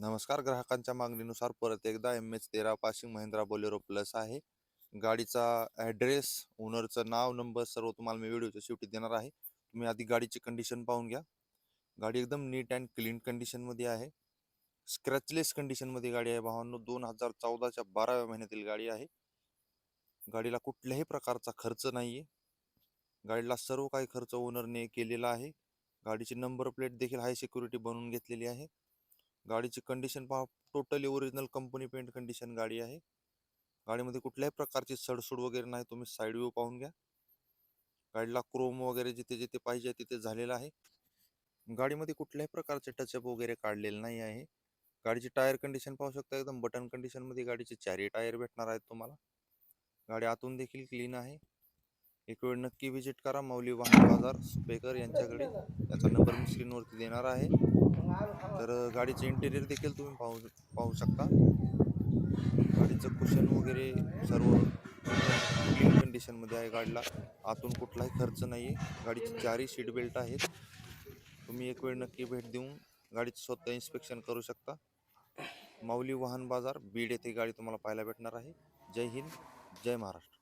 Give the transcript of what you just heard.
नमस्कार. ग्राहकांच्या मागणीनुसार परत एकदा MH13 passing Mahindra Bolero plus आहे. गाडीचा ॲड्रेस, ओनरचं नाव, नंबर सर्व तुम्हाला मी व्हिडिओच्या शेवटी देणार आहे. तुम्ही आधी गाडीची कंडिशन पाहून घ्या. गाडी एकदम नीट अँड क्लीन कंडिशनमध्ये आहे. स्क्रॅचलेस कंडिशनमध्ये गाडी आहे भावांनो. 2014च्या 12व्या महिन्यातील गाडी आहे. गाडीला कुठल्याही प्रकारचा खर्च नाही आहे. गाडीला सर्व काही खर्च ओनरने केलेला आहे. गाडीची नंबर प्लेट देखील हाय सिक्युरिटी बनवून घेतलेली आहे. गाडीची कंडिशन पहा, totally original company paint condition गाडी आहे. गाडीमध्ये कुठल्याही प्रकारची सडसूड वगैरे नाही. तुम्ही साईड व्ह्यू पाहून घ्या. गाडीला क्रोम वगैरे जिथे जिथे पाहिजे तिथे झालेला आहे. गाडीमध्ये कुठल्याही प्रकारचे टचअप वगैरे काढलेले नाही आहे. गाडीची टायर कंडिशन पाहू शकता, एकदम बटन कंडिशन मध्ये गाडीचे चारही टायर भेटणार आहेत तुम्हाला. गाडी आतून देखील क्लीन आहे. एक वेळ नक्की व्हिजिट करा माऊली वाहन बाजार स्पेकर यांच्याकडे. याचा नंबर मी स्क्रीनवरती देणार आहे. तर गाडीचे इंटेरियर देखील तुम्ही पाहू शकता. गाडीचं कुशन वगैरे सर्व क्लीन कंडिशनमध्ये आहे. गाडीला आतून कुठलाही खर्च नाही आहे. गाडीची चारही सीट बेल्ट आहेत. तुम्ही एक वेळ नक्की भेट देऊन गाडीचं स्वतः इन्स्पेक्शन करू शकता. माऊली वाहन बाजार बीड येथे गाडी तुम्हाला पाहायला भेटणार आहे. जय हिंद, जय महाराष्ट्र.